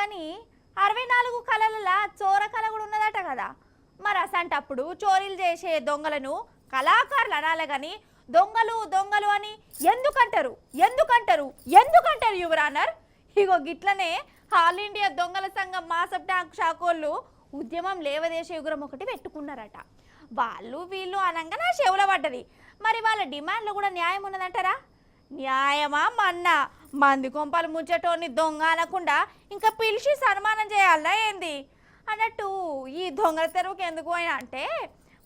కానీ 64 కళల చోర కళ కూడా ఉన్నదట కదా. మరి అసంటప్పుడు చోరీలు చేసే దొంగలను కళాకారులు అనాలి కానీ దొంగలు దొంగలు అని ఎందుకంటారు ఎందుకంటారు ఎందుకంటారు యువరానర్? ఇగో గిట్లనే ఆల్ ఇండియా దొంగల సంఘం మాసప్ ట్యాంక్ షాకోళ్ళు ఉద్యమం లేవదేశ యుగురం ఒకటి పెట్టుకున్నారట. వాళ్ళు వీళ్ళు అనంగా నా చెవుల పడ్డది. మరి వాళ్ళ డిమాండ్లో కూడా న్యాయం ఉన్నదంటారా? న్యాయమా మన్నా? మంది కొంపలు ముంచటోని దొంగ అనకుండా ఇంకా పిలిచి సన్మానం చేయాలా ఏంది అన్నట్టు. ఈ దొంగల తెరువుకి ఎందుకు అయినా అంటే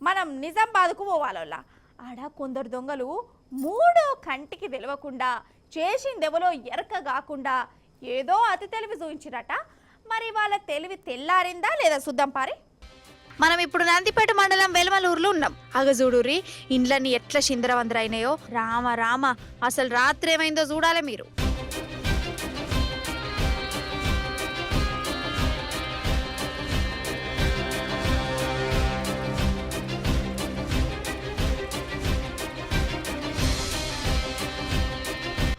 మనం నిజామాబాద్కు పోవాలా. ఆడ కొందరు దొంగలు మూడో కంటికి తెలవకుండా చేసిందెవలో ఎరక కాకుండా ఏదో అతి తెలివి చూపించిరట. మరి వాళ్ళ తెలివి తెల్లారిందా లేదా చూద్దాం పారి. మనం ఇప్పుడు నందిపేట మండలం వెలమలూరులో ఉన్నాం. అగజూడూరి ఇండ్లన్నీ ఎట్లా చిందరవందరైనాయో. రామ రామ, అసలు రాత్రి ఏమైందో చూడాలి మీరు.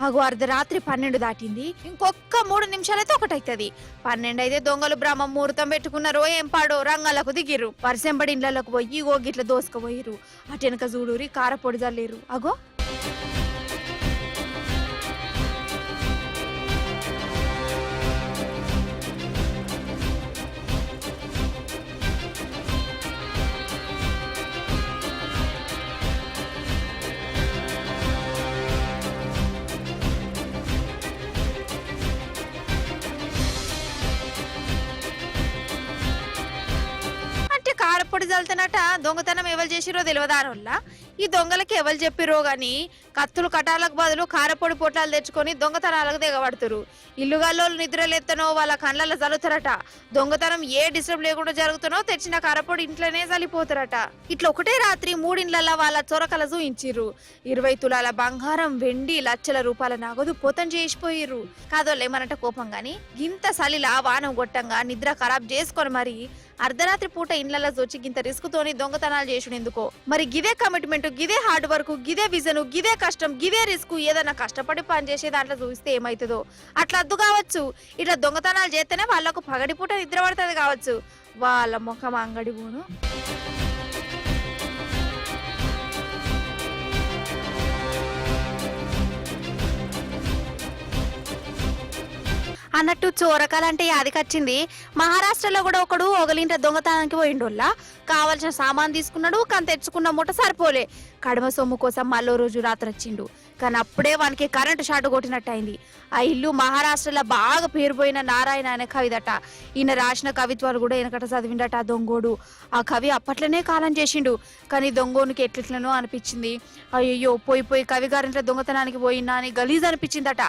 అగో అర్ధరాత్రి 12 దాటింది. ఇంకొక 3 నిమిషాలైతే ఒకటైతుంది. 12 అయితే దొంగలు బ్రహ్మ ముహూర్తం పెట్టుకున్నారో ఏం పాడో రంగాలకు దిగిర్రు. వరిసెంబడి ఇండ్లకు పోయి గిట్ల దోసుకుపోయిర్రు. అటు వెనక చూడూరి కారపొడి జల్లేరు. అగో కారపొడి జల్తనట. దొంగతనం ఎవరు చేసిరో తెలియదారోళ్ళ. ఈ దొంగలకి ఎవరు చెప్పిరో గాని కత్తులు కటాలకు బదులు కారపొడి పొట్లాలు తెచ్చుకొని దొంగతనాలకు దిగబడుతురు. ఇల్లుగాల్లోళ్ళు నిద్రలేత్తనో వాళ్ళ కళ్ళల్లో జరుగుతారట. దొంగతనం ఏ డిస్టర్బ్ లేకుండా జరుగుతానో తెచ్చిన కారపొడి ఇంట్లోనే చలిపోతారట. ఇట్లా ఒకటే రాత్రి 3 ఇండ్లల్లో వాళ్ళ చొరకల చూయించిర్రు. 20 తులాల బంగారం, వెండి, లక్షల రూపాయల నగదు పోతం చేసిపోయిర్రు. కాదోళ్ళు ఏమన్నట కోపం గాని గింత సలిలా వానం గొట్టంగా నిద్ర ఖరాబ్ చేసుకొని మరి అర్ధరాత్రి పూట ఇండ్లలో వచ్చి గింత రిస్క్ తోని దొంగతనాలు చేసుడెందుకో. మరి గిదే కమిట్మెంట్, గిదే హార్డ్ వర్క్, గిదే విజన్, గిదే కష్టం, గిదే రిస్క్ ఏదైనా కష్టపడి పని చేసే దాంట్లో చూస్తే ఏమవుతుందో అట్లా అద్దు కావచ్చు. ఇట్లా దొంగతనాలు చేస్తేనే వాళ్ళకు పగటిపూట నిద్ర పడుతుంది కావచ్చు. వాళ్ళ ముఖం అంగడి పోను. అన్నట్టు చోరకాలంటే యాదికొచ్చింది. మహారాష్ట్రలో కూడా ఒకడు ఒకలింట దొంగతనానికి పోయిండోళ్ళ. కావలసిన సామాన్ తీసుకున్నాడు, కానీ తెచ్చుకున్న మూట సరిపోలే. కడమ సొమ్ము కోసం మళ్ళీ రోజు రాత్రి వచ్చిండు. కానీ అప్పుడే వానికి కరెంటు షాట్ కొట్టినట్టు అయింది. ఆ ఇల్లు మహారాష్ట్రలో బాగా పేరుపోయిన నారాయణ అనే కవిదట. ఈయన రాసిన కవిత్వాలు కూడా వెనకట చదివిండట ఆ దొంగోడు. ఆ కవి అప్పట్లోనే కాలం చేసిండు. కానీ దొంగోనికి ఎట్లెట్లనో అనిపించింది. అయ్యో పోయి పోయి కవి గారింట్లో దొంగతనానికి పోయినా అని గలీజ్ అనిపించిందట.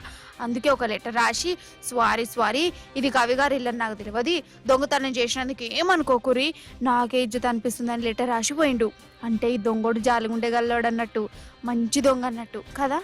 అందుకే ఒక లెటర్ రాసి స్వారీ ఇది కవి గారి ఇల్లని నాకు తెలియదు, దొంగతనం చేసినందుకు ఏమనుకోకురి, నాకే ఇజ్జత్ అనిపిస్తుంది అని లెటర్ రాసిపోయిండు. అంటే ఈ దొంగోడు జాలిగుండే గల్లోడు అన్నట్టు, మంచి దొంగ అన్నట్టు కదా.